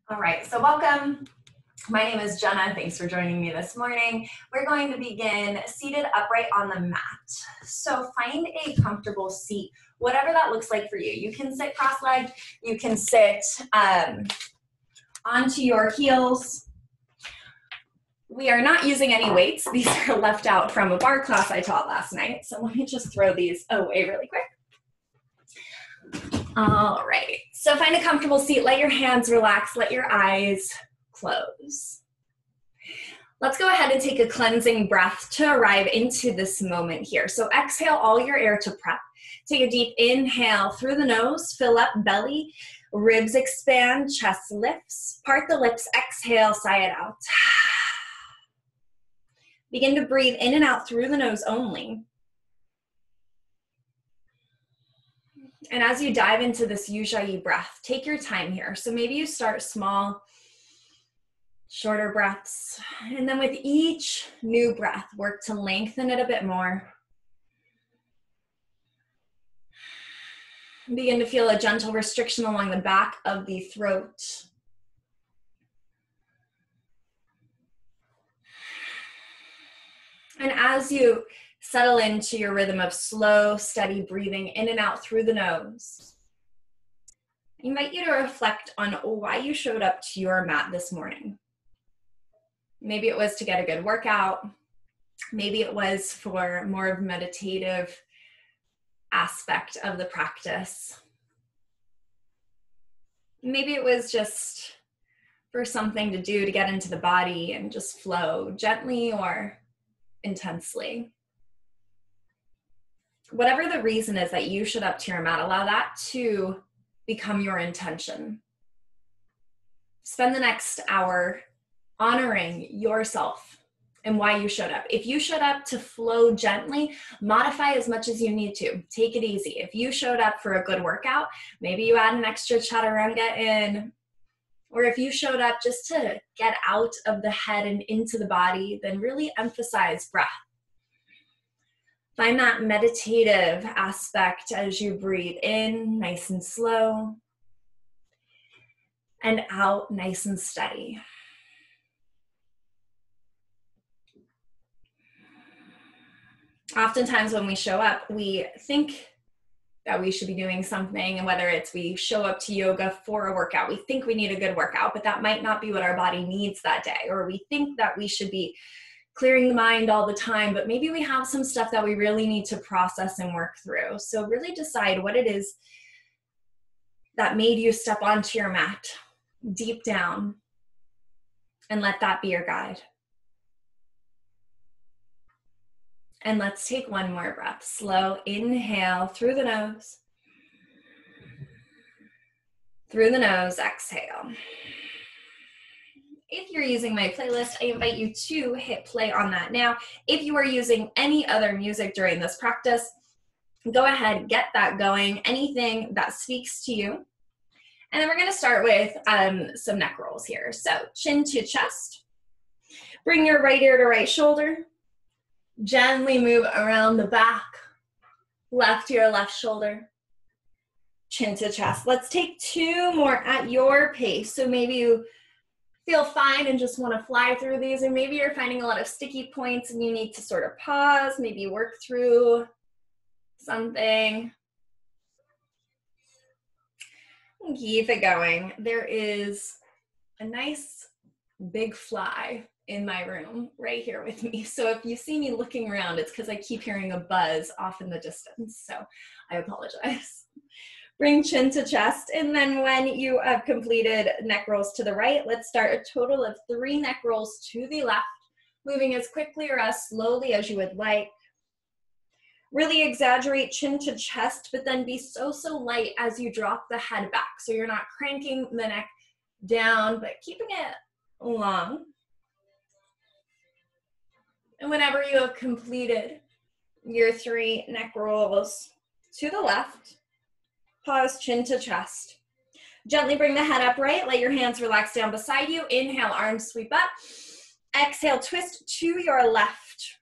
All right, so welcome. My name is Jenna. Thanks for joining me this morning. We're going to begin seated upright on the mat. So find a comfortable seat, whatever that looks like for you. You can sit cross-legged, you can sit onto your heels. We are not using any weights. These are left out from a bar class I taught last night. So let me just throw these away really quick. All right, so find a comfortable seat. Let your hands relax. Let your eyes close. Let's go ahead and take a cleansing breath to arrive into this moment here. So exhale all your air to prep. Take a deep inhale through the nose, fill up belly, ribs expand, chest lifts. Part the lips, exhale, sigh it out. Begin to breathe in and out through the nose only. And as you dive into this Ujjayi breath, take your time here. So maybe you start small, shorter breaths. And then with each new breath, work to lengthen it a bit more. Begin to feel a gentle restriction along the back of the throat. And as you settle into your rhythm of slow, steady breathing in and out through the nose, I invite you to reflect on why you showed up to your mat this morning. Maybe it was to get a good workout. Maybe it was for more of a meditative aspect of the practice. Maybe it was just for something to do to get into the body and just flow gently or intensely. Whatever the reason is that you showed up to your mat, allow that to become your intention. Spend the next hour honoring yourself and why you showed up. If you showed up to flow gently, modify as much as you need to. Take it easy. If you showed up for a good workout, maybe you add an extra chaturanga in. Or if you showed up just to get out of the head and into the body, then really emphasize breath. Find that meditative aspect as you breathe in, nice and slow, and out, nice and steady. Oftentimes when we show up, we think that we should be doing something, and whether it's we show up to yoga for a workout, we think we need a good workout, but that might not be what our body needs that day, or we think that we should be clearing the mind all the time, but maybe we have some stuff that we really need to process and work through. So really decide what it is that made you step onto your mat deep down, and let that be your guide. And let's take one more breath. Slow inhale through the nose. Through the nose, exhale. If you're using my playlist, I invite you to hit play on that now. If you are using any other music during this practice, go ahead, get that going, anything that speaks to you. And then we're going to start with some neck rolls here. So chin to chest. Bring your right ear to right shoulder. Gently move around the back. Left ear, left shoulder. Chin to chest. Let's take two more at your pace. So maybe you feel fine and just want to fly through these, or maybe you're finding a lot of sticky points and you need to sort of pause, maybe work through something. Keep it going. There is a nice big fly in my room right here with me. So if you see me looking around, it's because I keep hearing a buzz off in the distance. So I apologize. Bring chin to chest. And then when you have completed neck rolls to the right, let's start a total of 3 neck rolls to the left, moving as quickly or as slowly as you would like. Really exaggerate chin to chest, but then be so light as you drop the head back. So you're not cranking the neck down, but keeping it long. And whenever you have completed your 3 neck rolls to the left, pause, chin to chest. Gently bring the head upright. Let your hands relax down beside you. Inhale, arms sweep up. Exhale, twist to your left.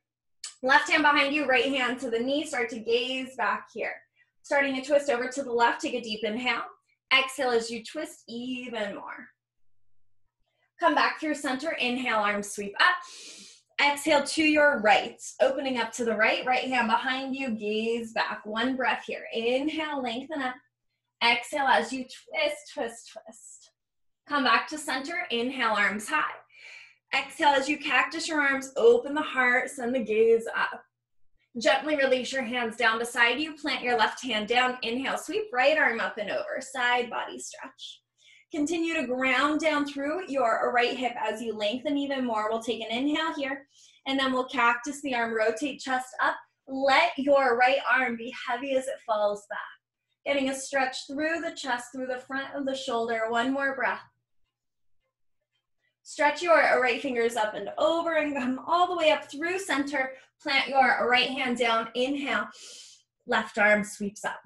Left hand behind you, right hand to the knee. Start to gaze back here. Starting to twist over to the left, take a deep inhale. Exhale as you twist even more. Come back through center. Inhale, arms sweep up. Exhale to your right. Opening up to the right. Right hand behind you. Gaze back. One breath here. Inhale, lengthen up. Exhale as you twist, twist, twist. Come back to center. Inhale, arms high. Exhale as you cactus your arms. Open the heart. Send the gaze up. Gently release your hands down beside you. Plant your left hand down. Inhale, sweep right arm up and over. Side body stretch. Continue to ground down through your right hip as you lengthen even more. We'll take an inhale here, and then we'll cactus the arm, rotate chest up. Let your right arm be heavy as it falls back. Getting a stretch through the chest, through the front of the shoulder. One more breath. Stretch your right fingers up and over and come all the way up through center. Plant your right hand down. Inhale. Left arm sweeps up.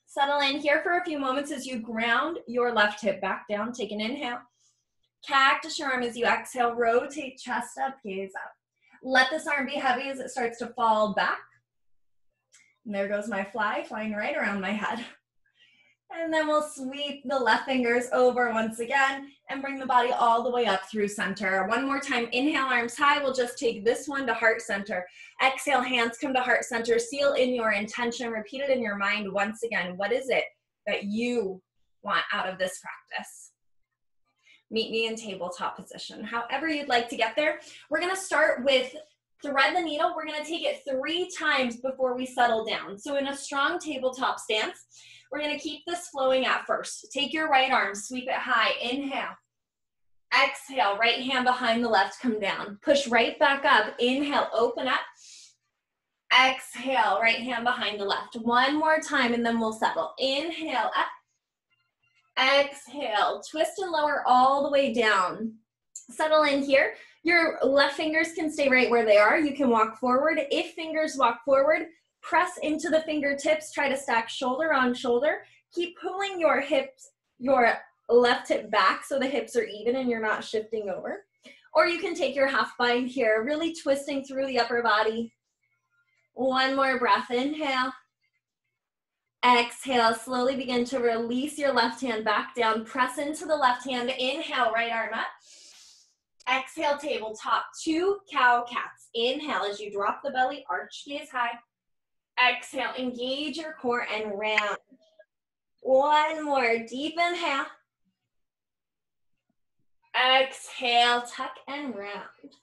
Settle in here for a few moments as you ground your left hip back down. Take an inhale. Cactus your arm as you exhale. Rotate chest up, gaze up. Let this arm be heavy as it starts to fall back. And there goes my fly, flying right around my head. And then we'll sweep the left fingers over once again and bring the body all the way up through center. One more time, inhale, arms high. We'll just take this one to heart center. Exhale, hands come to heart center. Seal in your intention. Repeat it in your mind once again. What is it that you want out of this practice? Meet me in tabletop position. However you'd like to get there. We're gonna start with thread the needle. We're gonna take it 3 times before we settle down. So in a strong tabletop stance, we're gonna keep this flowing at first. Take your right arm, sweep it high, inhale. Exhale, right hand behind the left, come down. Push right back up, inhale, open up. Exhale, right hand behind the left. One more time and then we'll settle. Inhale, up. Exhale, twist and lower all the way down. Settle in here. Your left fingers can stay right where they are. You can walk forward. If fingers walk forward, press into the fingertips. Try to stack shoulder on shoulder. Keep pulling your hips, your left hip back so the hips are even and you're not shifting over. Or you can take your half bind here, really twisting through the upper body. One more breath. Inhale. Exhale. Slowly begin to release your left hand back down. Press into the left hand. Inhale, right arm up. Exhale, tabletop. 2 cow cats. Inhale as you drop the belly, arch gaze high. Exhale, engage your core and round. One more, deep inhale. Exhale, tuck and round.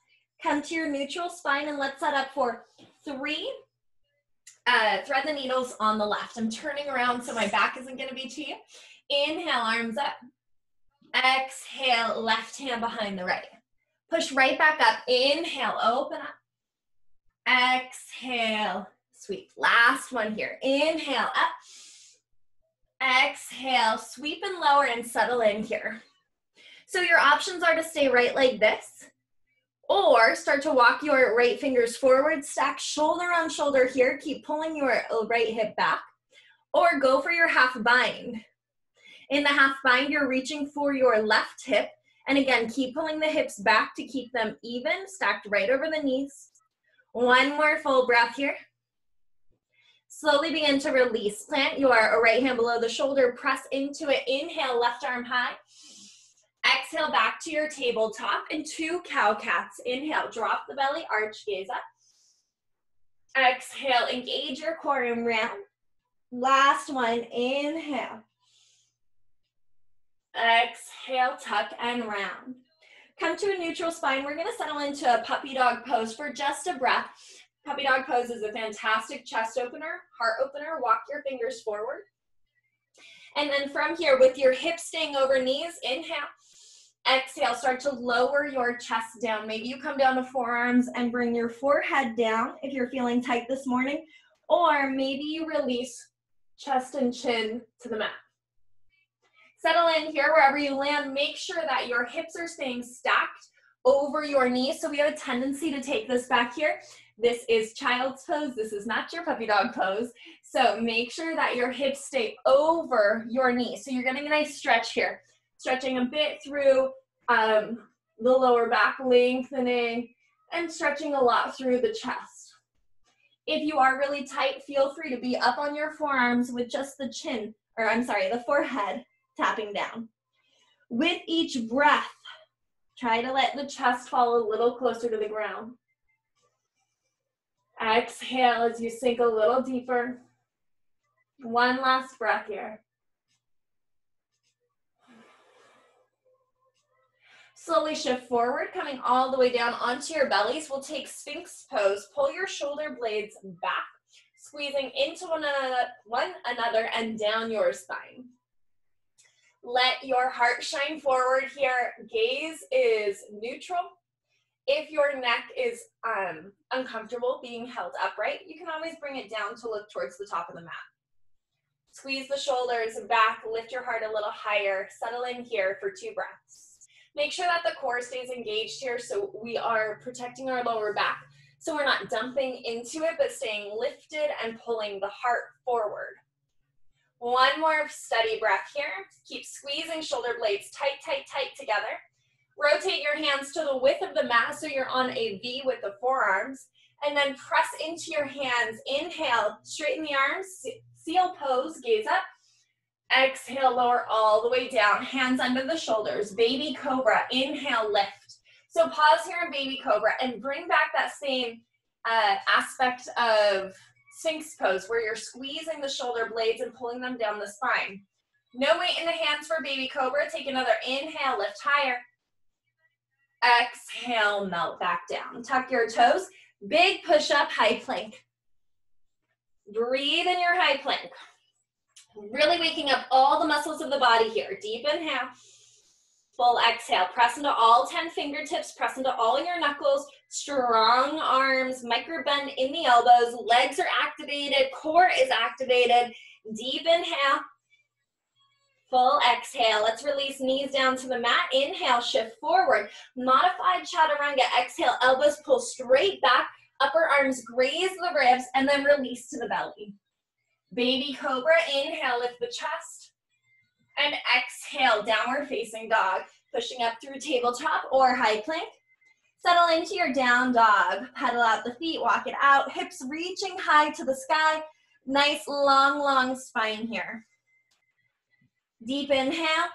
Come to your neutral spine and let's set up for 3. Thread the needles on the left. I'm turning around so my back isn't gonna be to you. Inhale, arms up. Exhale, left hand behind the right. Push right back up. Inhale, open up. Exhale, sweep. Last one here. Inhale, up. Exhale, sweep and lower and settle in here. So your options are to stay right like this, or start to walk your right fingers forward, stack shoulder on shoulder here, keep pulling your right hip back, or go for your half bind. In the half bind, you're reaching for your left hip, and again, keep pulling the hips back to keep them even, stacked right over the knees. One more full breath here. Slowly begin to release. Plant your right hand below the shoulder, press into it. Inhale, left arm high. Exhale, back to your tabletop and 2 cow cats. Inhale, drop the belly, arch gaze up. Exhale, engage your core and round. Last one, inhale. Exhale, tuck and round. Come to a neutral spine. We're gonna settle into a puppy dog pose for just a breath. Puppy dog pose is a fantastic chest opener, heart opener. Walk your fingers forward. And then from here, with your hips staying over knees, inhale. Exhale, start to lower your chest down. Maybe you come down to forearms and bring your forehead down if you're feeling tight this morning. Or maybe you release chest and chin to the mat. Settle in here wherever you land. Make sure that your hips are staying stacked over your knees. So we have a tendency to take this back here. This is child's pose. This is not your puppy dog pose. So make sure that your hips stay over your knees. So you're getting a nice stretch here. Stretching a bit through the lower back, lengthening, and stretching a lot through the chest. If you are really tight, feel free to be up on your forearms with just the chin, or I'm sorry, the forehead tapping down. With each breath, Try to let the chest fall a little closer to the ground. Exhale as you sink a little deeper. One last breath here. Slowly shift forward, coming all the way down onto your bellies. We'll take Sphinx pose. Pull your shoulder blades back, squeezing into one another and down your spine. Let your heart shine forward here. Gaze is neutral. If your neck is uncomfortable being held upright, you can always bring it down to look towards the top of the mat. Squeeze the shoulders back, lift your heart a little higher, settle in here for 2 breaths. Make sure that the core stays engaged here so we are protecting our lower back, so we're not dumping into it, but staying lifted and pulling the heart forward. One more steady breath here. Keep squeezing shoulder blades tight, tight, tight together. Rotate your hands to the width of the mat so you're on a V with the forearms, and then press into your hands. Inhale, straighten the arms, seal pose, gaze up. Exhale, lower all the way down, hands under the shoulders. Baby cobra, inhale, lift. So pause here in baby cobra and bring back that same aspect of Sphinx pose where you're squeezing the shoulder blades and pulling them down the spine. No weight in the hands for baby cobra. Take another inhale, lift higher. Exhale, melt back down. Tuck your toes. Big push-up, high plank. Breathe in your high plank. Really waking up all the muscles of the body here. Deep inhale. Full exhale. Press into all 10 fingertips. Press into all your knuckles. Strong arms. Micro bend in the elbows. Legs are activated. Core is activated. Deep inhale. Full exhale. Let's release knees down to the mat. Inhale, shift forward. Modified chaturanga. Exhale, elbows pull straight back. Upper arms graze the ribs and then release to the belly. Baby cobra. Inhale, lift the chest. And exhale, downward facing dog. Pushing up through tabletop or high plank. Settle into your down dog. Pedal out the feet, walk it out. Hips reaching high to the sky. Nice long, long spine here. Deep inhale,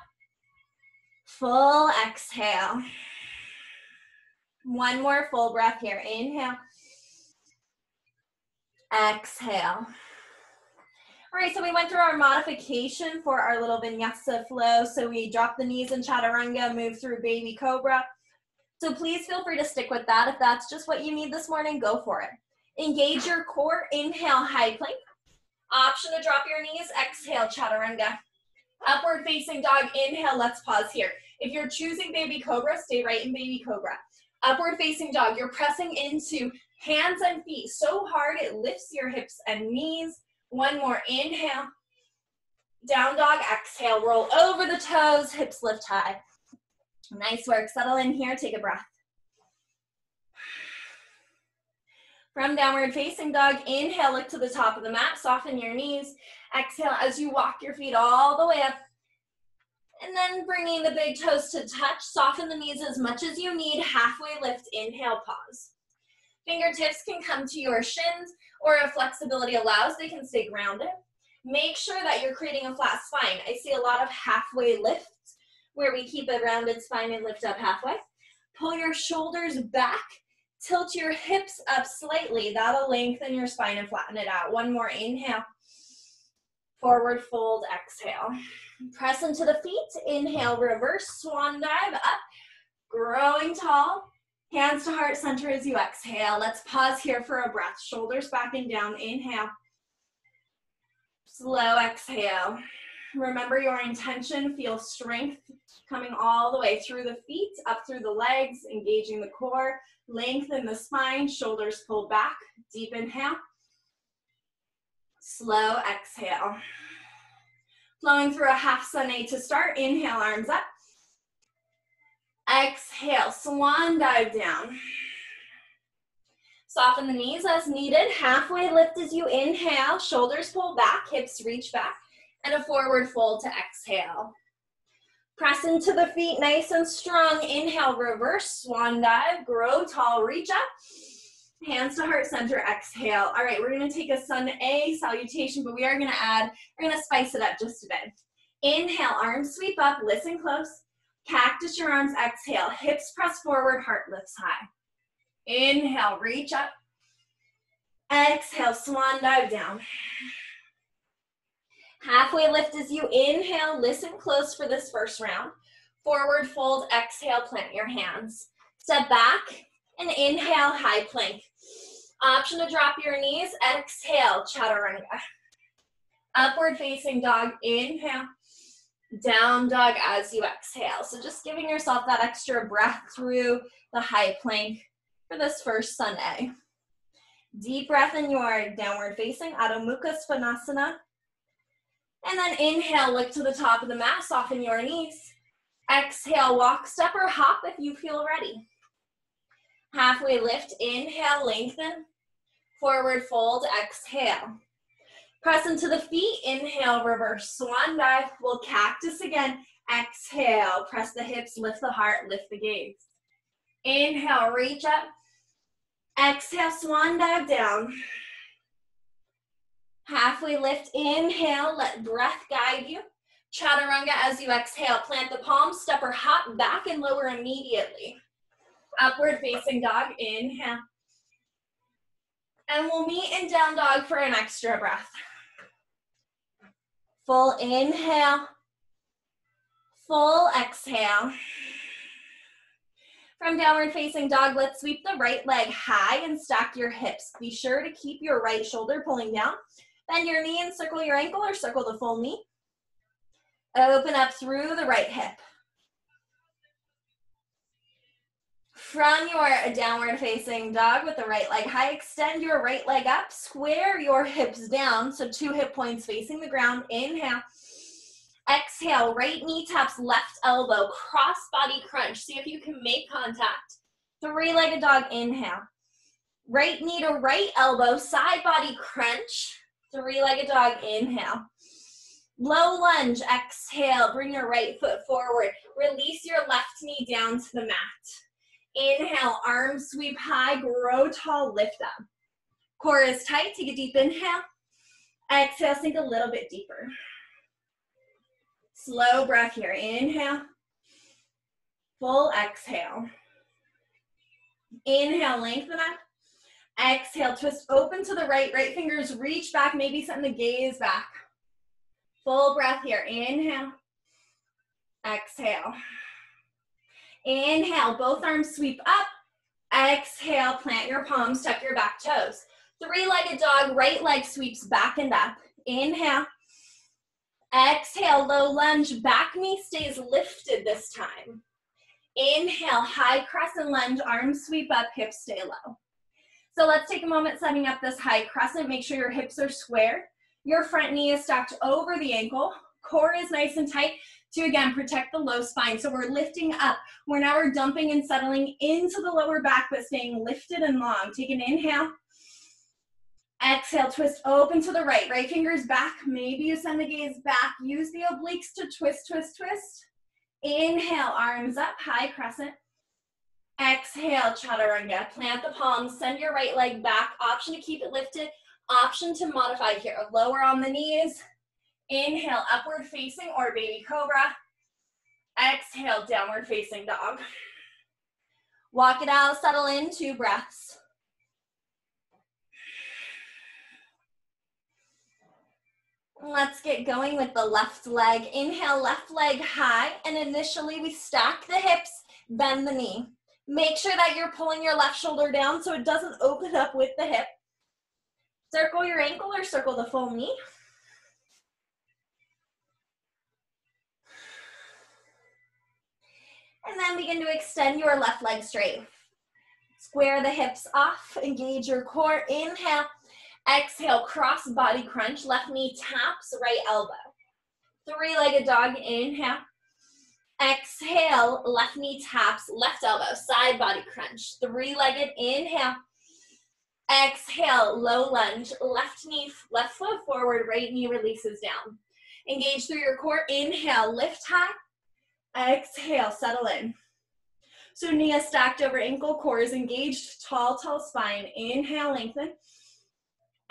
full exhale. One more full breath here. Inhale, exhale. All right, so we went through our modification for our little vinyasa flow. So we dropped the knees in chaturanga, move through baby cobra. So please feel free to stick with that. If that's just what you need this morning, go for it. Engage your core. Inhale, high plank. Option to drop your knees. Exhale, chaturanga. Upward facing dog, inhale, let's pause here. If you're choosing baby cobra, stay right in baby cobra. Upward facing dog, you're pressing into hands and feet so hard it lifts your hips and knees. One more, inhale. Down dog, exhale, roll over the toes, hips lift high. Nice work, settle in here, take a breath. From downward facing dog, inhale, look to the top of the mat, soften your knees. Exhale as you walk your feet all the way up. And then bringing the big toes to touch, soften the knees as much as you need. Halfway lift, inhale, pause. Fingertips can come to your shins, or if flexibility allows, they can stay grounded. Make sure that you're creating a flat spine. I see a lot of halfway lifts where we keep a rounded spine and lift up halfway. Pull your shoulders back. Tilt your hips up slightly. That'll lengthen your spine and flatten it out. One more, inhale. Forward fold, exhale. Press into the feet. Inhale, reverse swan dive up. Growing tall. Hands to heart center as you exhale. Let's pause here for a breath. Shoulders back and down. Inhale. Slow exhale. Remember your intention. Feel strength coming all the way through the feet, up through the legs, engaging the core. Lengthen the spine. Shoulders pull back. Deep inhale. Slow exhale. Flowing through a half sunny to start. Inhale, arms up. Exhale, swan dive down. Soften the knees as needed. Halfway lift as you inhale. Shoulders pull back, hips reach back. And a forward fold to exhale. Press into the feet nice and strong. Inhale, reverse swan dive. Grow tall, reach up. Hands to heart center, exhale. All right, we're gonna take a sun A salutation, but we're gonna spice it up just a bit. Inhale, arms sweep up, listen close. Cactus your arms, exhale. Hips press forward, heart lifts high. Inhale, reach up. Exhale, swan dive down. Halfway lift as you inhale, listen close for this first round. Forward fold, exhale, plant your hands. Step back and inhale, high plank. Option to drop your knees, exhale, chaturanga. Upward facing dog, inhale. Down dog as you exhale. So just giving yourself that extra breath through the high plank for this first Sunday. Deep breath in your downward facing, Adho Mukha Svanasana. And then inhale, look to the top of the mat, soften your knees. Exhale, walk, step, or hop if you feel ready. Halfway lift, inhale, lengthen. Forward fold, exhale. Press into the feet, inhale, reverse swan dive. We'll cactus again. Exhale, press the hips, lift the heart, lift the gaze. Inhale, reach up. Exhale, swan dive down. Halfway lift, inhale, let breath guide you. Chaturanga as you exhale, plant the palms, step or hop back and lower immediately. Upward facing dog, inhale. And we'll meet in down dog for an extra breath. Full inhale, full exhale. From downward facing dog, let's sweep the right leg high and stack your hips. Be sure to keep your right shoulder pulling down. Bend your knee and circle your ankle or circle the full knee. Open up through the right hip. From your downward facing dog with the right leg high, extend your right leg up, square your hips down, so 2 hip points facing the ground. Inhale. Exhale, right knee taps left elbow, cross body crunch. See if you can make contact. 3-legged dog, inhale. Right knee to right elbow, side body crunch. 3-legged dog, inhale. Low lunge, exhale, bring your right foot forward. Release your left knee down to the mat. Inhale, arms sweep high, grow tall, lift up. Core is tight, take a deep inhale. Exhale, sink a little bit deeper. Slow breath here, inhale. Full exhale. Inhale, lengthen up. Exhale, twist open to the right, right fingers reach back, maybe send the gaze back. Full breath here, inhale. Exhale. Inhale, both arms sweep up. Exhale, plant your palms, tuck your back toes. 3-legged dog, right leg sweeps back and up. Inhale. Exhale, low lunge, back knee stays lifted this time. Inhale, high crescent lunge, arms sweep up, hips stay low. So let's take a moment setting up this high crescent. Make sure your hips are square. Your front knee is stacked over the ankle. Core is nice and tight to, again, protect the low spine. So we're lifting up. We're dumping and settling into the lower back, but staying lifted and long. Take an inhale. Exhale, twist open to the right. Right fingers back. Maybe you send the gaze back. Use the obliques to twist, twist, twist. Inhale, arms up, high crescent. Exhale, chaturanga. Plant the palms, send your right leg back. Option to keep it lifted. Option to modify here. Lower on the knees. Inhale, upward facing or baby cobra. Exhale, downward facing dog. Walk it out, settle in, 2 breaths. Let's get going with the left leg. Inhale, left leg high, and initially we stack the hips, bend the knee. Make sure that you're pulling your left shoulder down so it doesn't open up with the hip. Circle your ankle or circle the full knee. And then begin to extend your left leg straight. Square the hips off, engage your core. Inhale, exhale, cross body crunch. Left knee taps, right elbow. 3-legged dog, inhale. Exhale, left knee taps, left elbow, side body crunch. 3-legged, inhale. Exhale, low lunge, left knee, left foot forward, right knee releases down. Engage through your core. Inhale, lift high. Exhale, settle in. So knee is stacked over ankle, core is engaged, tall, tall spine. Inhale, lengthen.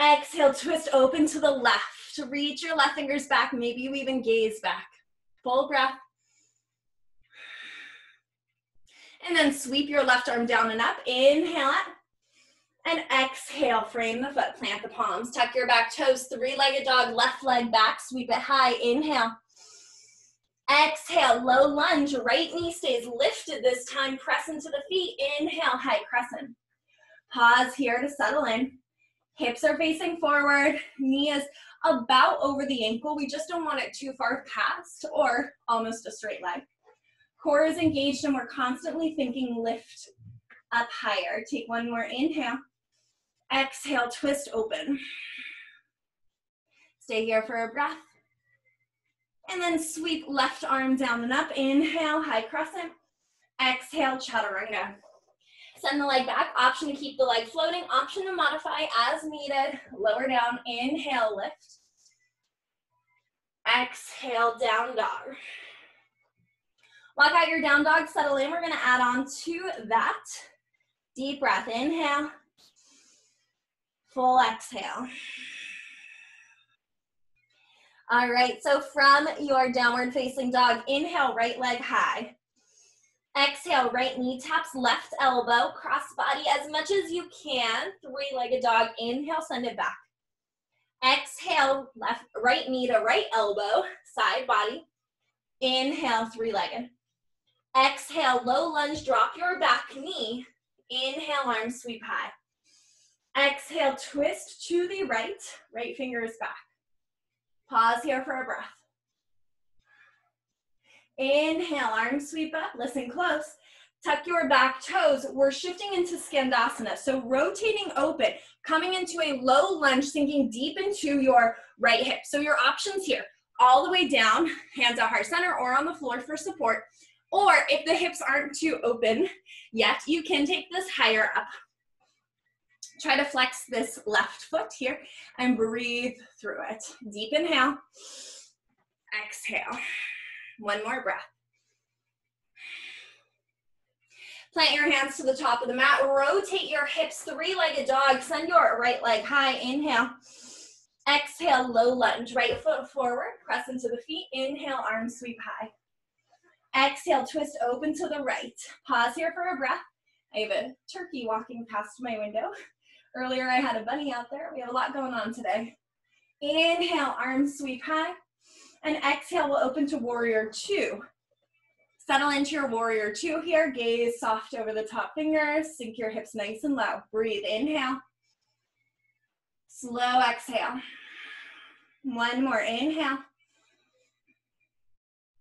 Exhale, twist open to the left. Reach your left fingers back. Maybe you even gaze back. Full breath. And then sweep your left arm down and up. Inhale it. And exhale, frame the foot, plant the palms. Tuck your back toes, three-legged dog, left leg back, sweep it high. Inhale. Exhale, low lunge, right knee stays lifted this time. Press into the feet. Inhale, high crescent. Pause here to settle in. Hips are facing forward. Knee is about over the ankle. We just don't want it too far past or almost a straight leg. Core is engaged and we're constantly thinking lift up higher. Take one more inhale. Exhale, twist open. Stay here for a breath. And then sweep left arm down and up. Inhale, high crescent. Exhale, chaturanga. Send the leg back. Option to keep the leg floating. Option to modify as needed. Lower down. Inhale, lift. Exhale, down dog. Walk out your down dog. Settle in. We're going to add on to that. Deep breath. Inhale. Full exhale. All right, so from your downward facing dog, inhale, right leg high. Exhale, right knee taps left elbow, cross body as much as you can. Three-legged dog, inhale, send it back. Exhale, right knee to right elbow, side body. Inhale, three-legged. Exhale, low lunge, drop your back knee. Inhale, arms sweep high. Exhale, twist to the right, right finger is back. Pause here for a breath. Inhale, arms sweep up, listen close. Tuck your back toes. We're shifting into Skandasana, so rotating open, coming into a low lunge, sinking deep into your right hip. So your options here, all the way down, hands at heart center or on the floor for support. Or if the hips aren't too open yet, you can take this higher up. Try to flex this left foot here and breathe through it. Deep inhale. Exhale. One more breath. Plant your hands to the top of the mat. Rotate your hips, three-legged dog. Send your right leg high. Inhale. Exhale, low lunge. Right foot forward. Press into the feet. Inhale, arms sweep high. Exhale, twist open to the right. Pause here for a breath. I have a turkey walking past my window. Earlier, I had a bunny out there. We have a lot going on today. Inhale, arms sweep high. And exhale, we'll open to warrior two. Settle into your warrior two here. Gaze soft over the top fingers. Sink your hips nice and low. Breathe, inhale. Slow exhale. One more, inhale.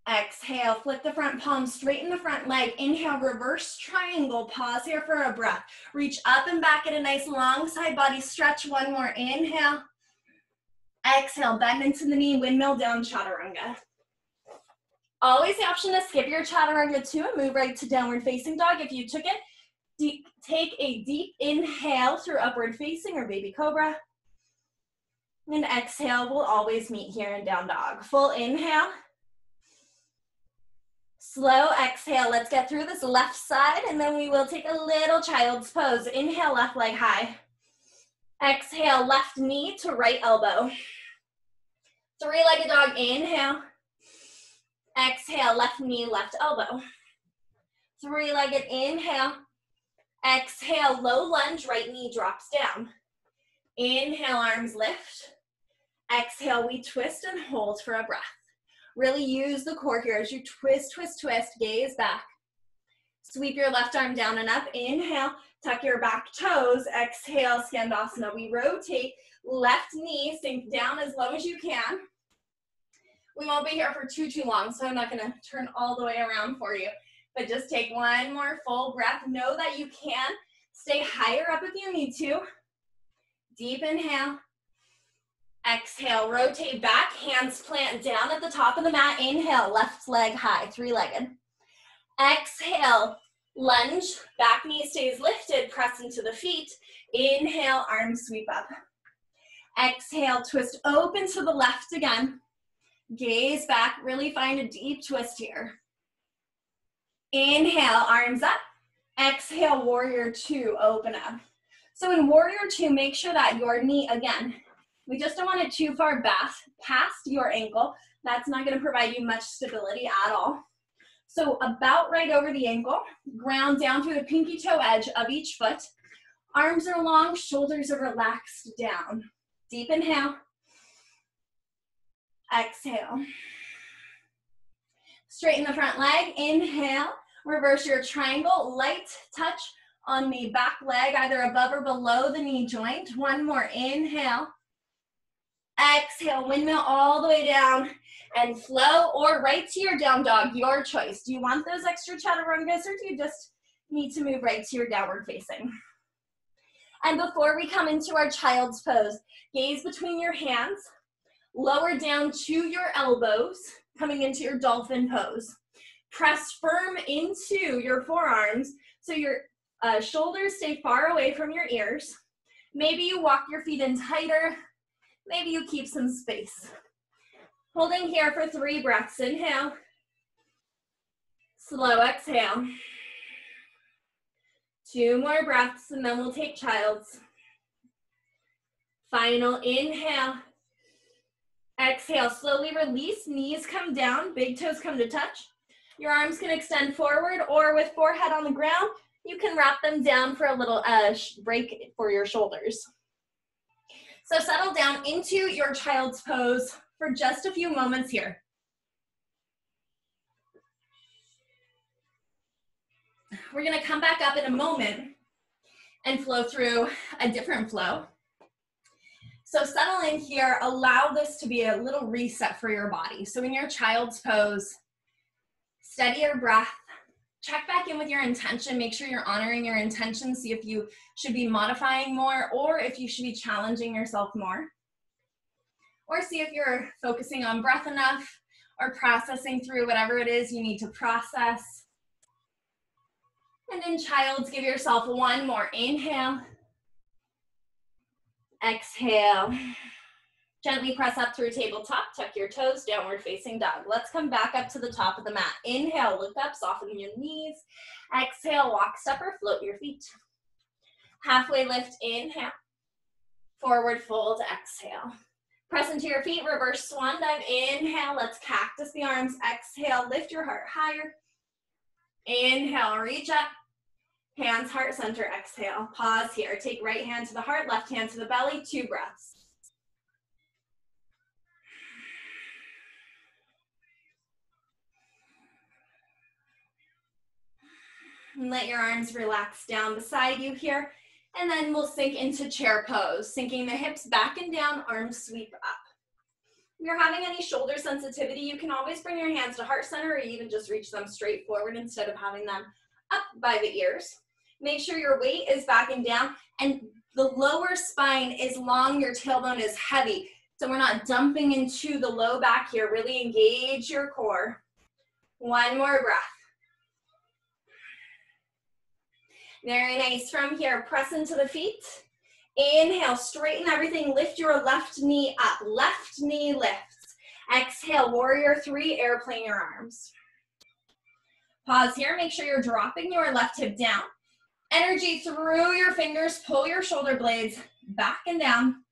Exhale, flip the front palm, straighten the front leg. Inhale, reverse triangle. Pause here for a breath. Reach up and back at a nice long side body stretch. One more, inhale. Exhale, bend into the knee, windmill down, chaturanga. Always the option to skip your chaturanga too and move right to downward facing dog. If you took it, take a deep inhale through upward facing or baby cobra. And exhale, we'll always meet here in down dog. Full inhale. Slow exhale. Let's get through this left side and then we will take a little child's pose. Inhale, left leg high. Exhale, left knee to right elbow. Three-legged dog, inhale. Exhale, left knee, left elbow. Three-legged, inhale. Exhale, low lunge, right knee drops down. Inhale, arms lift. Exhale, we twist and hold for a breath. Really use the core here as you twist, twist, twist, gaze back. Sweep your left arm down and up. Inhale, tuck your back toes. Exhale, Skandasana. We rotate, left knee, sink down as low as you can. We won't be here for too long, so I'm not gonna turn all the way around for you. But just take one more full breath. Know that you can stay higher up if you need to. Deep inhale. Exhale, rotate back, hands plant down at the top of the mat. Inhale, left leg high, three-legged. Exhale, lunge, back knee stays lifted, press into the feet. Inhale, arms sweep up. Exhale, twist open to the left again. Gaze back, really find a deep twist here. Inhale, arms up. Exhale, warrior two, open up. So in warrior two, make sure that your knee, again, we just don't want it too far back past your ankle. That's not gonna provide you much stability at all. So about right over the ankle, ground down through the pinky toe edge of each foot. Arms are long, shoulders are relaxed down. Deep inhale. Exhale. Straighten the front leg, inhale. Reverse your triangle, light touch on the back leg, either above or below the knee joint. One more, inhale. Exhale, windmill all the way down and flow, or right to your down dog, your choice. Do you want those extra chaturangas, or do you just need to move right to your downward facing? And before we come into our child's pose, gaze between your hands, lower down to your elbows, coming into your dolphin pose. Press firm into your forearms so your shoulders stay far away from your ears. Maybe you walk your feet in tighter. Maybe you keep some space. Holding here for 3 breaths. Inhale. Slow exhale. 2 more breaths, and then we'll take child's. Final inhale. Exhale, slowly release. Knees come down, big toes come to touch. Your arms can extend forward, or with forehead on the ground, you can wrap them down for a little break for your shoulders. So settle down into your child's pose for just a few moments here. We're gonna come back up in a moment and flow through a different flow. So settle in here, allow this to be a little reset for your body. So in your child's pose, steady your breath, check back in with your intention, make sure you're honoring your intention, see if you should be modifying more or if you should be challenging yourself more. Or see if you're focusing on breath enough or processing through whatever it is you need to process. And in child's, give yourself 1 more inhale. Exhale. Gently press up through tabletop, tuck your toes, downward facing dog. Let's come back up to the top of the mat. Inhale, look up, soften your knees. Exhale, walk, step, or float your feet. Halfway lift, inhale. Forward fold, exhale. Press into your feet, reverse swan dive. Inhale, let's cactus the arms. Exhale, lift your heart higher. Inhale, reach up. Hands, heart center, exhale. Pause here. Take right hand to the heart, left hand to the belly. 2 breaths. And let your arms relax down beside you here. And then we'll sink into chair pose, sinking the hips back and down, arms sweep up. If you're having any shoulder sensitivity, you can always bring your hands to heart center or even just reach them straight forward instead of having them up by the ears. Make sure your weight is backing down and the lower spine is long, your tailbone is heavy. So we're not dumping into the low back here. Really engage your core. 1 more breath. Very nice. From here, press into the feet. Inhale, straighten everything. Lift your left knee up. Left knee lifts. Exhale, warrior 3, airplane your arms. Pause here. Make sure you're dropping your left hip down. Energy through your fingers. Pull your shoulder blades back and down.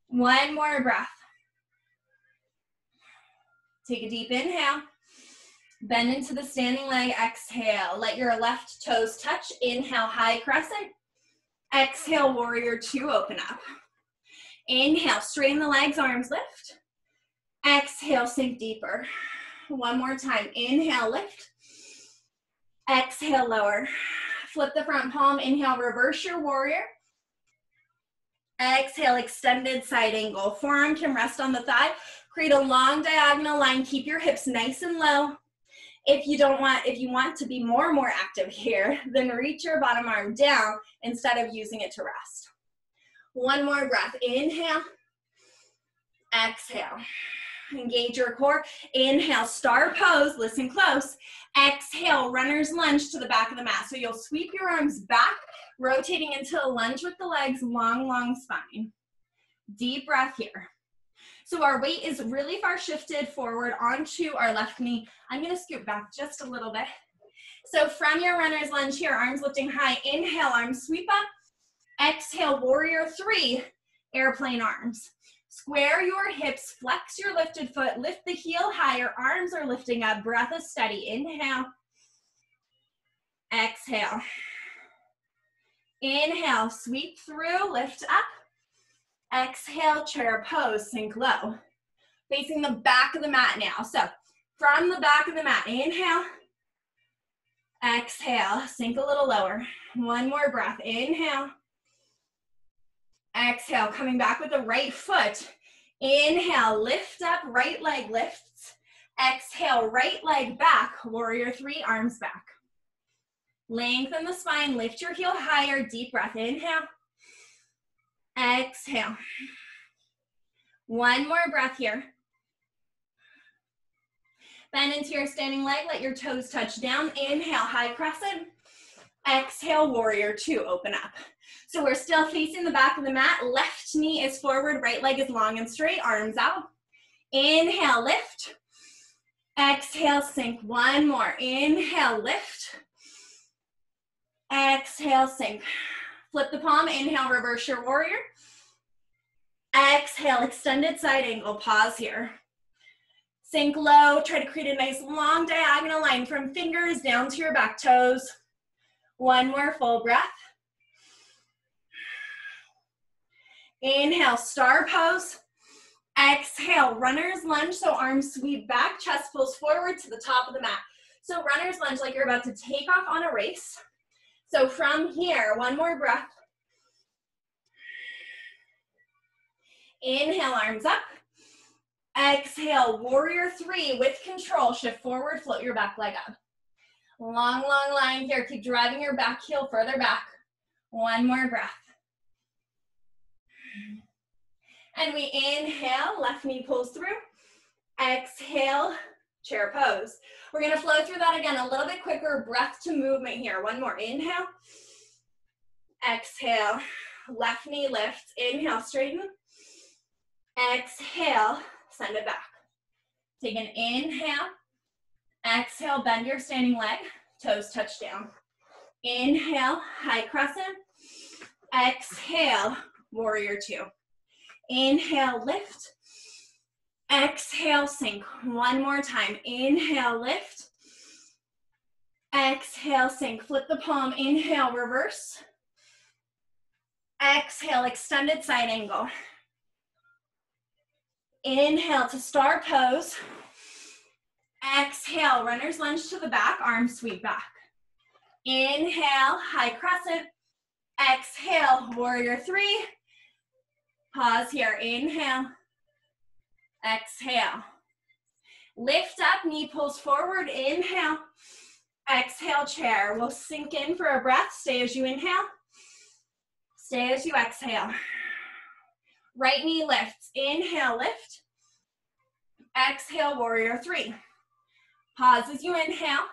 1 more breath. Take a deep inhale. Bend into the standing leg. Exhale. Let your left toes touch. Inhale, high crescent. Exhale, warrior 2, open up. Inhale, straighten the legs, arms lift. Exhale, sink deeper. 1 more time. Inhale, lift. Exhale, lower. Flip the front palm. Inhale, reverse your warrior. Exhale, extended side angle. Forearm can rest on the thigh. Create a long diagonal line. Keep your hips nice and low. If you want to be more active here, then reach your bottom arm down instead of using it to rest. 1 more breath. Inhale. Exhale. Engage your core. Inhale, star pose. Listen close. Exhale, runner's lunge to the back of the mat. So you'll sweep your arms back, rotating into a lunge with the legs, long spine. Deep breath here. So our weight is really far shifted forward onto our left knee. I'm going to scoot back just a little bit. So from your runner's lunge here, arms lifting high. Inhale, arms sweep up. Exhale, warrior 3, airplane arms. Square your hips, flex your lifted foot, lift the heel higher, arms are lifting up, breath is steady. Inhale, exhale. Inhale, sweep through, lift up. Exhale, chair pose, sink low. Facing the back of the mat now. So from the back of the mat, inhale. Exhale, sink a little lower. One more breath, inhale. Exhale, coming back with the right foot. Inhale, lift up, right leg lifts. Exhale, right leg back, warrior three, arms back. Lengthen the spine, lift your heel higher, deep breath, inhale. Exhale. One more breath here. Bend into your standing leg, let your toes touch down. Inhale, high crescent. Exhale, warrior two, open up. So we're still facing the back of the mat. Left knee is forward, right leg is long and straight, arms out. Inhale, lift. Exhale, sink. One more. Inhale, lift. Exhale, sink. Flip the palm, inhale, reverse your warrior. Exhale, extended side angle, pause here. Sink low, try to create a nice long diagonal line from fingers down to your back toes. One more full breath. Inhale, star pose. Exhale, runner's lunge, so arms sweep back, chest pulls forward to the top of the mat. So runner's lunge like you're about to take off on a race. So from here, one more breath. Inhale, arms up. Exhale, warrior three with control. Shift forward, float your back leg up. Long, long line here. Keep driving your back heel further back. One more breath. And we inhale, left knee pulls through. Exhale, chair pose. We're gonna flow through that again a little bit quicker. Breath to movement here. One more, inhale. Exhale, left knee lifts. Inhale, straighten. Exhale, send it back. Take an inhale. Exhale, bend your standing leg. Toes touch down. Inhale, high crescent. Exhale, warrior two. Inhale, lift. Exhale, sink. One more time. Inhale, lift. Exhale, sink. Flip the palm. Inhale, reverse. Exhale, extended side angle. Inhale to star pose. Exhale, runner's lunge to the back, arms sweep back. Inhale, high crescent. Exhale, warrior three. Pause here, inhale. Exhale. Lift up, knee pulls forward, inhale. Exhale, chair. We'll sink in for a breath. Stay as you inhale. Stay as you exhale. Right knee lifts. Inhale, lift. Exhale, warrior three. Pause as you inhale.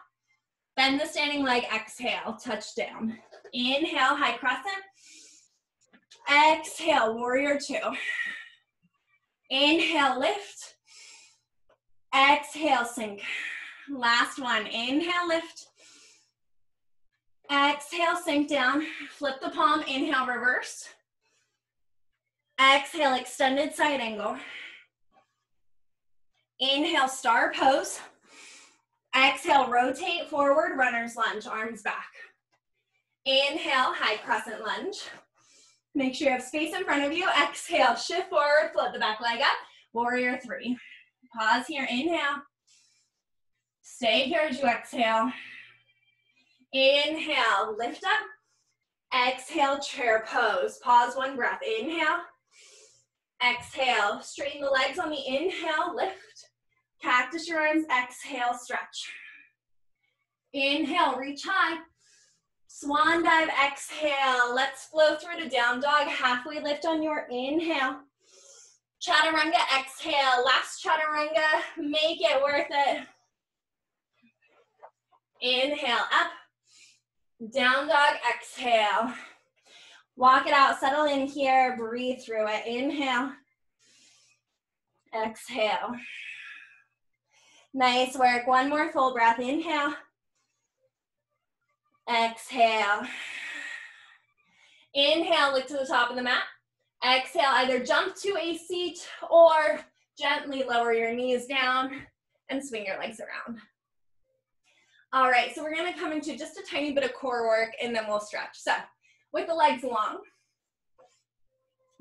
Bend the standing leg, exhale, touch down. Inhale, high crescent. Exhale, warrior two. Inhale, lift. Exhale, sink. Last one, inhale, lift. Exhale, sink down. Flip the palm, inhale, reverse. Exhale, extended side angle. Inhale, star pose. Exhale, rotate forward, runner's lunge, arms back. Inhale, high crescent lunge. Make sure you have space in front of you. Exhale, shift forward, float the back leg up. Warrior three. Pause here, inhale. Stay here as you exhale. Inhale, lift up. Exhale, chair pose. Pause, one breath. Inhale. Exhale, straighten the legs on the inhale, lift. Cactus your arms, exhale, stretch. Inhale, reach high. Swan dive, exhale. Let's flow through to down dog. Halfway lift on your inhale. Chaturanga, exhale. Last chaturanga, make it worth it. Inhale, up. Down dog, exhale. Walk it out, settle in here, breathe through it. Inhale. Exhale. Nice work. One more full breath. Inhale. Exhale. Inhale, look to the top of the mat. Exhale, either jump to a seat or gently lower your knees down and swing your legs around. All right, so we're gonna come into just a tiny bit of core work and then we'll stretch. So with the legs long,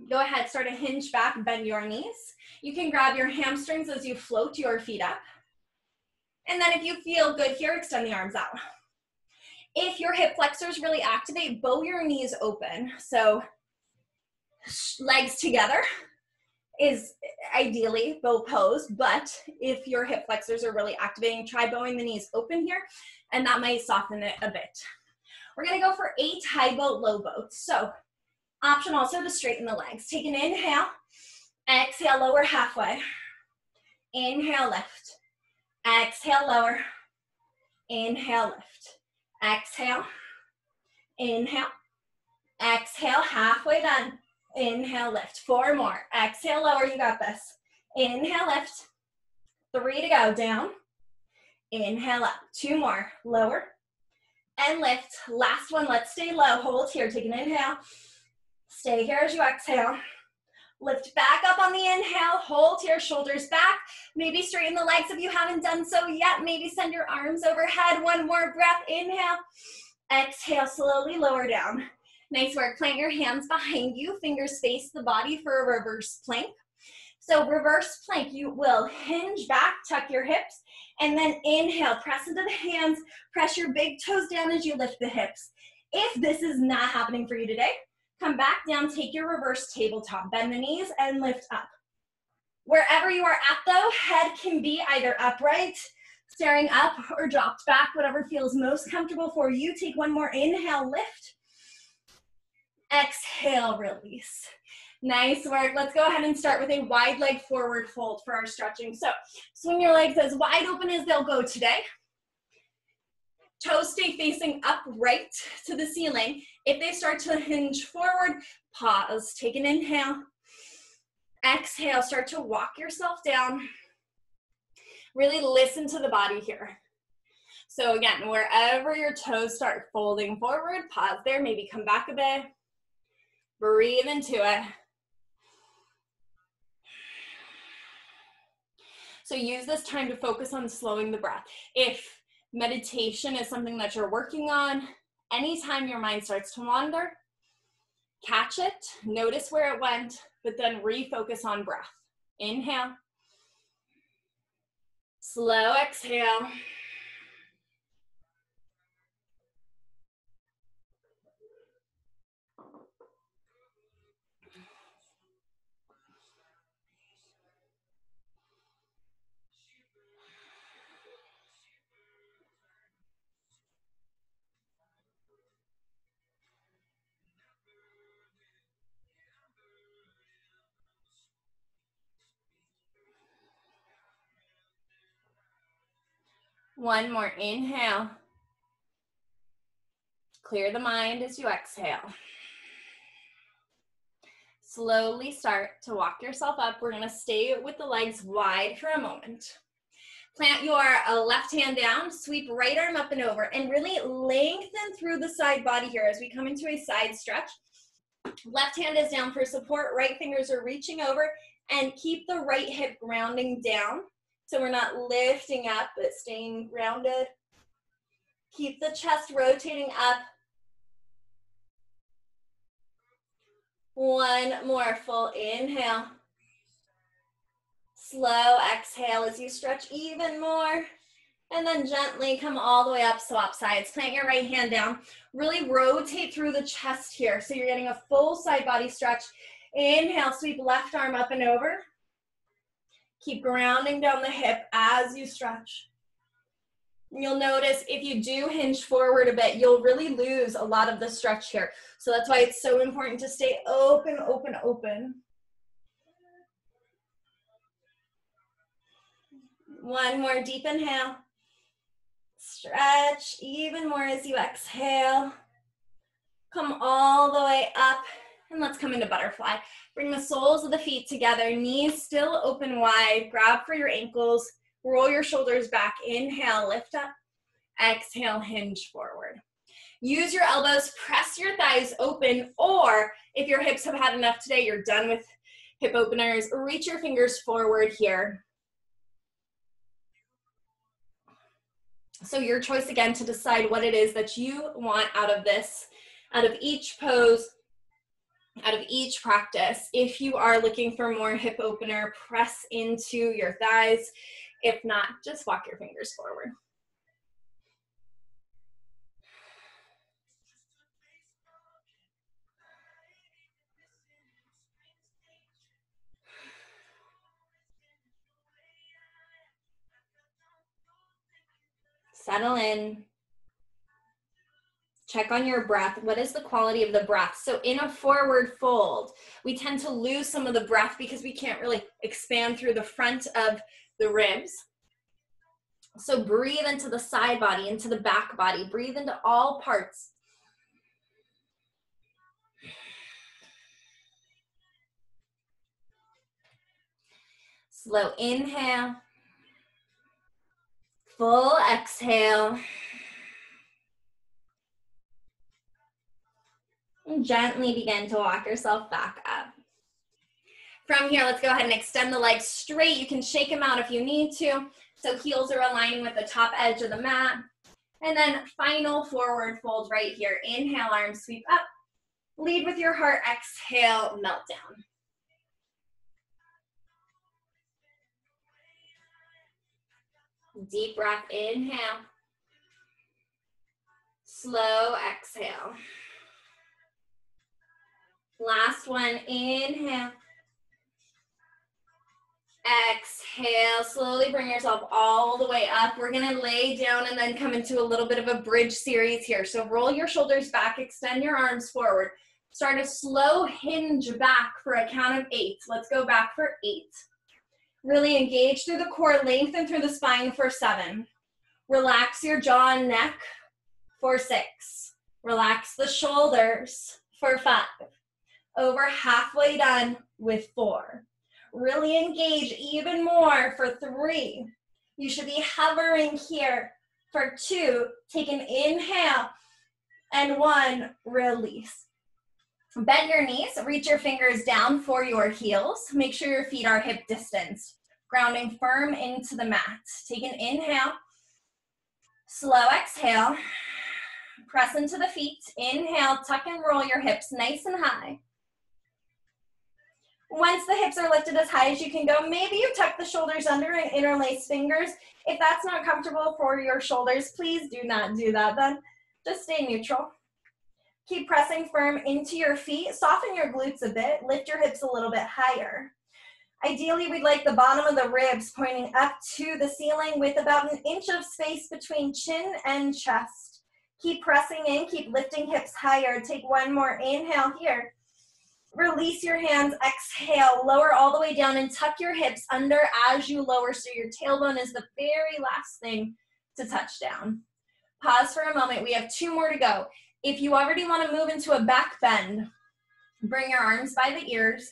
go ahead, start to hinge back, bend your knees. You can grab your hamstrings as you float your feet up. And then if you feel good here, extend the arms out. If your hip flexors really activate, bow your knees open. So legs together is ideally bow pose, but if your hip flexors are really activating, try bowing the knees open here, and that might soften it a bit. We're gonna go for 8 high boat, low boat. So option also to straighten the legs. Take an inhale, exhale, lower halfway. Inhale, lift. Exhale, lower. Inhale, lift. Exhale, inhale, exhale, halfway done. Inhale, lift. 4 more. Exhale, lower, you got this. Inhale, lift. 3 to go, down. Inhale up. 2 more, lower and lift. Last one, let's stay low. Hold here, take an inhale. Stay here as you exhale. Lift back up on the inhale, hold here, shoulders back. Maybe straighten the legs if you haven't done so yet. Maybe send your arms overhead. 1 more breath, inhale. Exhale, slowly lower down. Nice work, plant your hands behind you. Fingers face the body for a reverse plank. So reverse plank, you will hinge back, tuck your hips, and then inhale, press into the hands, press your big toes down as you lift the hips. If this is not happening for you today, come back down, take your reverse tabletop, bend the knees and lift up. Wherever you are at though, head can be either upright, staring up, or dropped back, whatever feels most comfortable for you. Take 1 more inhale, lift. Exhale, release. Nice work. Let's go ahead and start with a wide leg forward fold for our stretching. So swing your legs as wide open as they'll go today. Toes stay facing upright to the ceiling. If they start to hinge forward, pause. Take an inhale. Exhale, start to walk yourself down. Really listen to the body here. So again, wherever your toes start folding forward, pause there, maybe come back a bit. Breathe into it. So use this time to focus on slowing the breath. If meditation is something that you're working on, anytime your mind starts to wander, catch it, notice where it went, but then refocus on breath. Inhale. Slow exhale. One more inhale. Clear the mind as you exhale. Slowly start to walk yourself up. We're gonna stay with the legs wide for a moment. Plant your left hand down, sweep right arm up and over, and really lengthen through the side body here as we come into a side stretch. Left hand is down for support, right fingers are reaching over, and keep the right hip grounding down. So we're not lifting up, but staying grounded. Keep the chest rotating up. 1 more full inhale. Slow exhale as you stretch even more. And then gently come all the way up, swap sides. Plant your right hand down. Really rotate through the chest here. So you're getting a full side body stretch. Inhale, sweep left arm up and over. Keep grounding down the hip as you stretch. You'll notice if you do hinge forward a bit, you'll really lose a lot of the stretch here. So that's why it's so important to stay open, open, open. 1 more deep inhale. Stretch even more as you exhale. Come all the way up, and let's come into butterfly. Bring the soles of the feet together, knees still open wide. Grab for your ankles, roll your shoulders back. Inhale, lift up. Exhale, hinge forward. Use your elbows, press your thighs open, or if your hips have had enough today, you're done with hip openers, reach your fingers forward here. So your choice again to decide what it is that you want out of this, out of each pose, out of each practice. If you are looking for more hip opener, press into your thighs. If not, just walk your fingers forward. Settle in. Check on your breath. What is the quality of the breath? So in a forward fold, we tend to lose some of the breath because we can't really expand through the front of the ribs. So breathe into the side body, into the back body. Breathe into all parts. Slow inhale. Full exhale. And gently begin to walk yourself back up. From here, let's go ahead and extend the legs straight. You can shake them out if you need to. So heels are aligning with the top edge of the mat. And then final forward fold right here. Inhale, arms sweep up. Lead with your heart. Exhale, melt down. Deep breath, inhale. Slow exhale. Last one, inhale. Exhale, slowly bring yourself all the way up. We're gonna lay down and then come into a little bit of a bridge series here. So roll your shoulders back, extend your arms forward. Start a slow hinge back for a count of 8. Let's go back for 8. Really engage through the core, lengthen through the spine for 7. Relax your jaw and neck for 6. Relax the shoulders for 5. Over halfway done with 4. Really engage even more for 3. You should be hovering here for 2. Take an inhale and 1, release. Bend your knees, reach your fingers down for your heels. Make sure your feet are hip distance. Grounding firm into the mat. Take an inhale. Slow exhale. Press into the feet. Inhale, tuck and roll your hips nice and high. Once the hips are lifted as high as you can go, maybe you tuck the shoulders under and interlace fingers. If that's not comfortable for your shoulders, please do not do that then. Just stay neutral. Keep pressing firm into your feet. Soften your glutes a bit. Lift your hips a little bit higher. Ideally, we'd like the bottom of the ribs pointing up to the ceiling with about 1 inch of space between chin and chest. Keep pressing in, keep lifting hips higher. Take one more inhale here. Release your hands, exhale, lower all the way down and tuck your hips under as you lower so your tailbone is the very last thing to touch down. Pause for a moment, we have 2 more to go. If you already want to move into a back bend, bring your arms by the ears,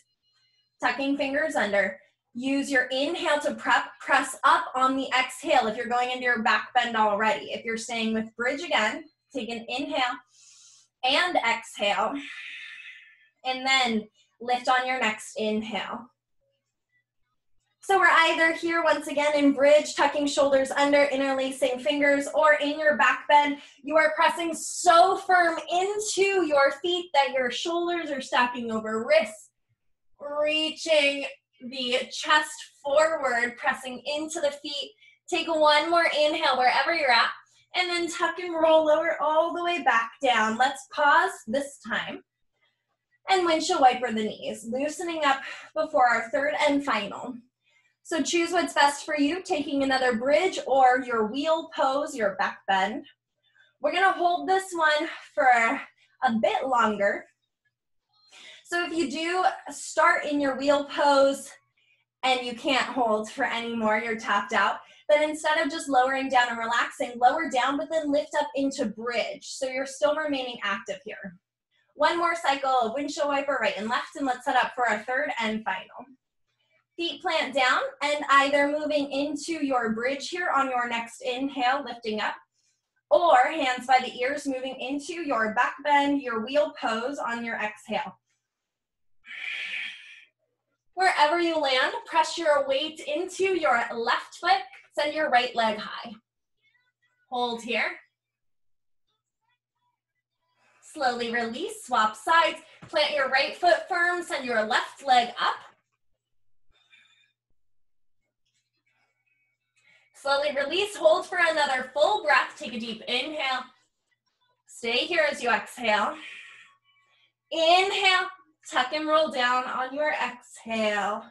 tucking fingers under. Use your inhale to press up on the exhale if you're going into your back bend already. If you're staying with bridge again, take an inhale and exhale. And then lift on your next inhale. So we're either here once again in bridge, tucking shoulders under, interlacing fingers, or in your back bend, you are pressing so firm into your feet that your shoulders are stacking over wrists, reaching the chest forward, pressing into the feet. Take one more inhale wherever you're at, and then tuck and roll lower all the way back down. Let's pause this time. And windshield wiper the knees, loosening up before our third and final. So choose what's best for you, taking another bridge or your wheel pose, your back bend. We're gonna hold this one for a bit longer. So if you do start in your wheel pose and you can't hold for any more, you're tapped out, then instead of just lowering down and relaxing, lower down, but then lift up into bridge. So you're still remaining active here. One more cycle of windshield wiper right and left, and let's set up for our third and final. Feet plant down and either moving into your bridge here on your next inhale, lifting up, or hands by the ears, moving into your back bend, your wheel pose on your exhale. Wherever you land, press your weight into your left foot, send your right leg high. Hold here. Slowly release, swap sides, plant your right foot firm, send your left leg up. Slowly release, hold for another full breath. Take a deep inhale. Stay here as you exhale. Inhale, tuck and roll down on your exhale.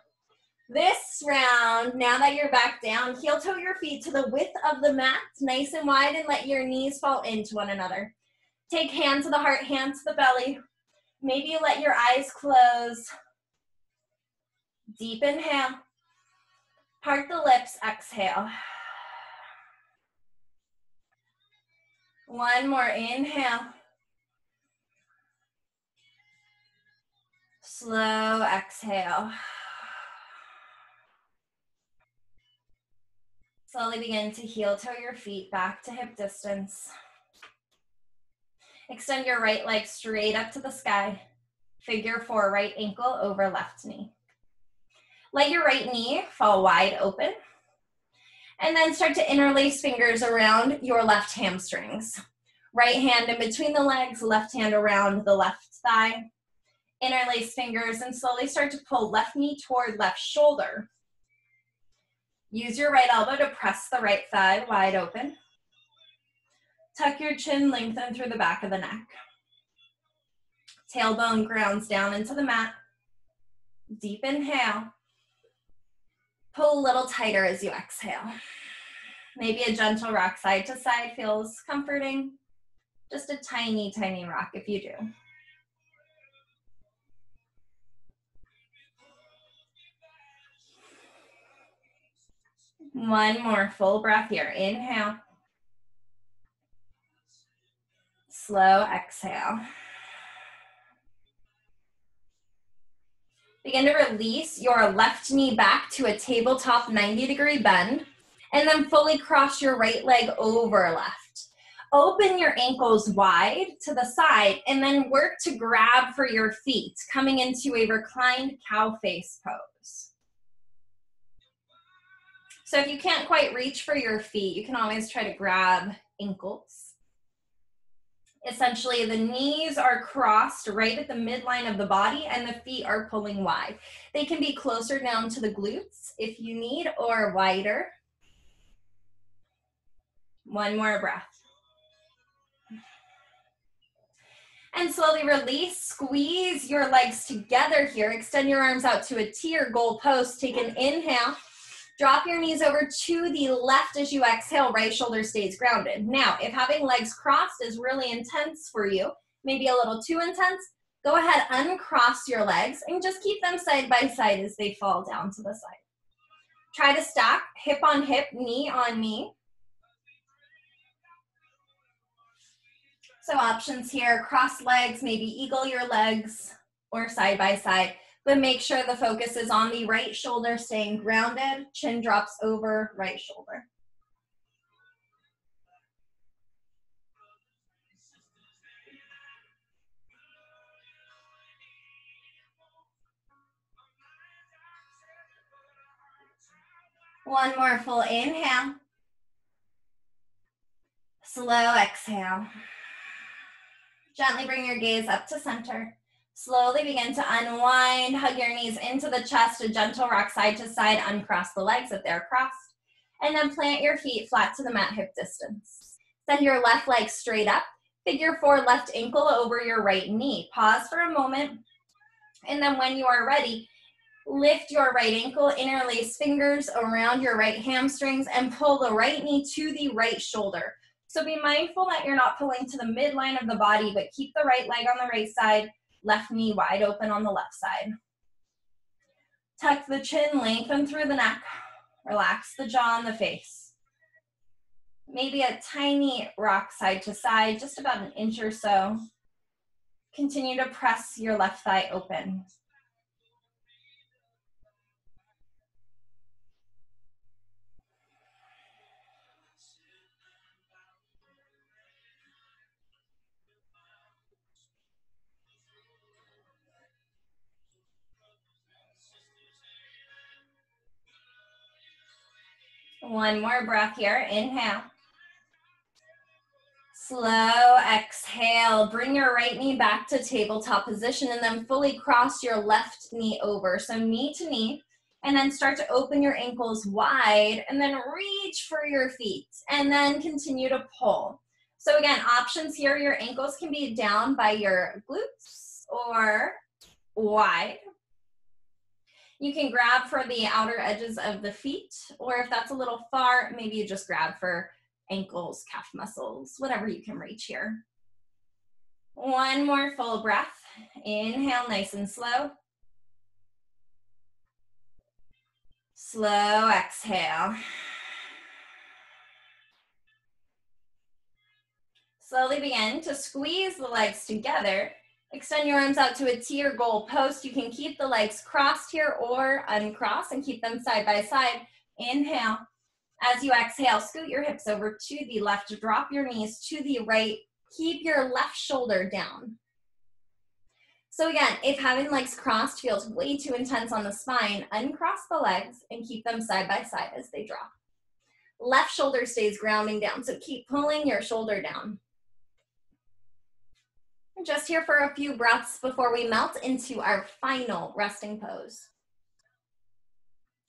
This round, now that you're back down, heel toe your feet to the width of the mat, nice and wide, and let your knees fall into one another. Take hand to the heart, hand to the belly. Maybe you let your eyes close. Deep inhale. Part the lips, exhale. One more, inhale. Slow exhale. Slowly begin to heel toe your feet back to hip distance. Extend your right leg straight up to the sky. Figure 4, right ankle over left knee. Let your right knee fall wide open. And then start to interlace fingers around your left hamstrings. Right hand in between the legs, left hand around the left thigh. Interlace fingers and slowly start to pull left knee toward left shoulder. Use your right elbow to press the right thigh wide open. Tuck your chin, lengthen through the back of the neck. Tailbone grounds down into the mat. Deep inhale. Pull a little tighter as you exhale. Maybe a gentle rock side to side feels comforting. Just a tiny, tiny rock if you do. One more full breath here. Inhale. Slow exhale. Begin to release your left knee back to a tabletop 90-degree bend, and then fully cross your right leg over left. Open your ankles wide to the side, and then work to grab for your feet, coming into a reclined cow face pose. So if you can't quite reach for your feet, you can always try to grab ankles. Essentially, the knees are crossed right at the midline of the body and the feet are pulling wide. They can be closer down to the glutes if you need, or wider. One more breath. And slowly release, squeeze your legs together here. Extend your arms out to a T or goal post. Take an inhale. Drop your knees over to the left as you exhale, right shoulder stays grounded. Now, if having legs crossed is really intense for you, maybe a little too intense, go ahead, uncross your legs and just keep them side by side as they fall down to the side. Try to stack hip on hip, knee on knee. So options here, cross legs, maybe eagle your legs, or side by side. But make sure the focus is on the right shoulder, staying grounded, chin drops over right shoulder. One more full inhale. Slow exhale. Gently bring your gaze up to center. Slowly begin to unwind, hug your knees into the chest, a gentle rock side to side, uncross the legs if they're crossed, and then plant your feet flat to the mat hip distance. Send your left leg straight up, figure 4 left ankle over your right knee. Pause for a moment, and then when you are ready, lift your right ankle, interlace fingers around your right hamstrings, and pull the right knee to the right shoulder. So be mindful that you're not pulling to the midline of the body, but keep the right leg on the right side, left knee wide open on the left side. Tuck the chin, lengthen through the neck. Relax the jaw and the face. Maybe a tiny rock side to side, just about an inch or so. Continue to press your left thigh open. One more breath here. Inhale. Slow exhale. Bring your right knee back to tabletop position and then fully cross your left knee over. So knee to knee. And then start to open your ankles wide and then reach for your feet and then continue to pull. So again, options here, your ankles can be down by your glutes or wide. You can grab for the outer edges of the feet, or if that's a little far, maybe you just grab for ankles, calf muscles, whatever you can reach here. One more full breath. Inhale, nice and slow. Slow exhale. Slowly begin to squeeze the legs together. Extend your arms out to a T or goal post. You can keep the legs crossed here or uncross and keep them side by side. Inhale. As you exhale, scoot your hips over to the left. Drop your knees to the right. Keep your left shoulder down. So again, if having legs crossed feels way too intense on the spine, uncross the legs and keep them side by side as they drop. Left shoulder stays grounding down, so keep pulling your shoulder down. Just here for a few breaths before we melt into our final resting pose.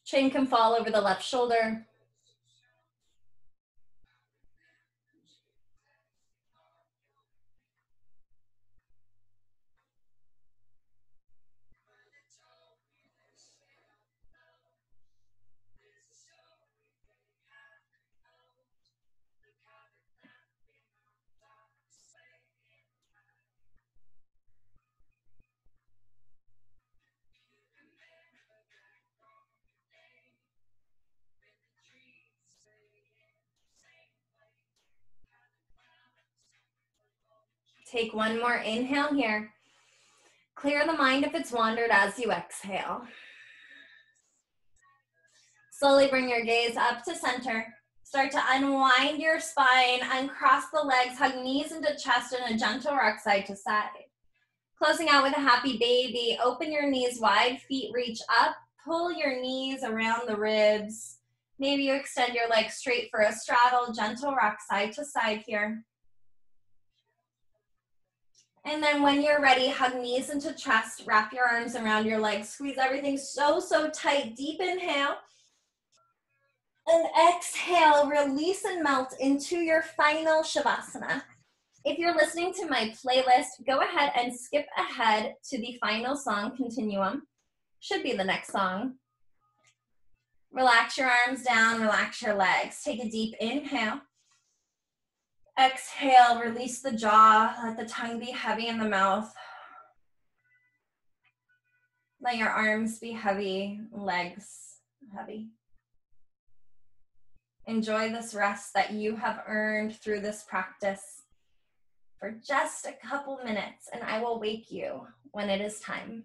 Chin can fall over the left shoulder. Take one more inhale here. Clear the mind if it's wandered as you exhale. Slowly bring your gaze up to center. Start to unwind your spine, uncross the legs, hug knees into chest in a gentle rock side to side. Closing out with a happy baby. Open your knees wide, feet reach up. Pull your knees around the ribs. Maybe you extend your legs straight for a straddle, gentle rock side to side here. And then when you're ready, hug knees into chest, wrap your arms around your legs, squeeze everything so tight. Deep inhale. And exhale, release and melt into your final Shavasana. If you're listening to my playlist, go ahead and skip ahead to the final song, Continuum. Should be the next song. Relax your arms down, relax your legs. Take a deep inhale. Exhale, release the jaw, let the tongue be heavy in the mouth. Let your arms be heavy, legs heavy. Enjoy this rest that you have earned through this practice for just a couple minutes, and I will wake you when it is time.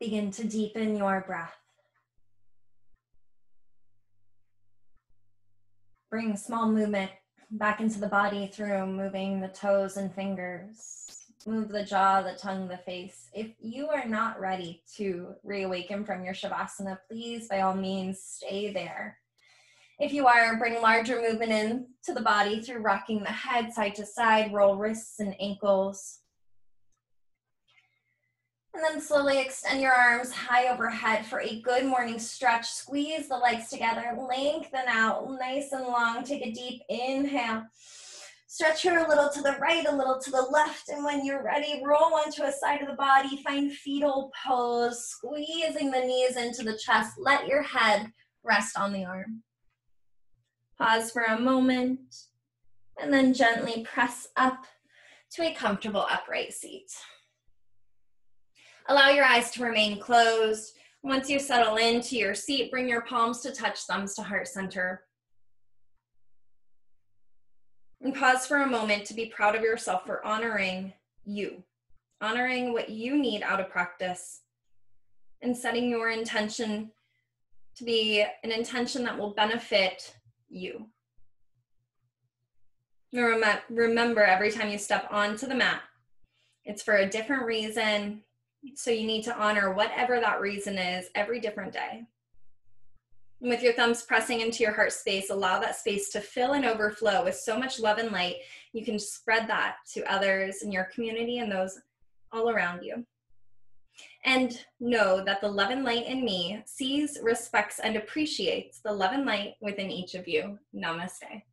Begin to deepen your breath. Bring small movement back into the body through moving the toes and fingers. Move the jaw, the tongue, the face. If you are not ready to reawaken from your Shavasana, please, by all means, stay there. If you are, bring larger movement into the body through rocking the head side to side, roll wrists and ankles. And then slowly extend your arms high overhead for a good morning stretch. Squeeze the legs together, lengthen out nice and long. Take a deep inhale. Stretch here a little to the right, a little to the left. And when you're ready, roll onto a side of the body. Find fetal pose, squeezing the knees into the chest. Let your head rest on the arm. Pause for a moment. And then gently press up to a comfortable upright seat. Allow your eyes to remain closed. Once you settle into your seat, bring your palms to touch, thumbs to heart center. And pause for a moment to be proud of yourself for honoring you, honoring what you need out of practice, and setting your intention to be an intention that will benefit you. Remember, every time you step onto the mat, it's for a different reason. So you need to honor whatever that reason is every different day. And with your thumbs pressing into your heart space, allow that space to fill and overflow with so much love and light. You can spread that to others in your community and those all around you. And know that the love and light in me sees, respects, and appreciates the love and light within each of you. Namaste.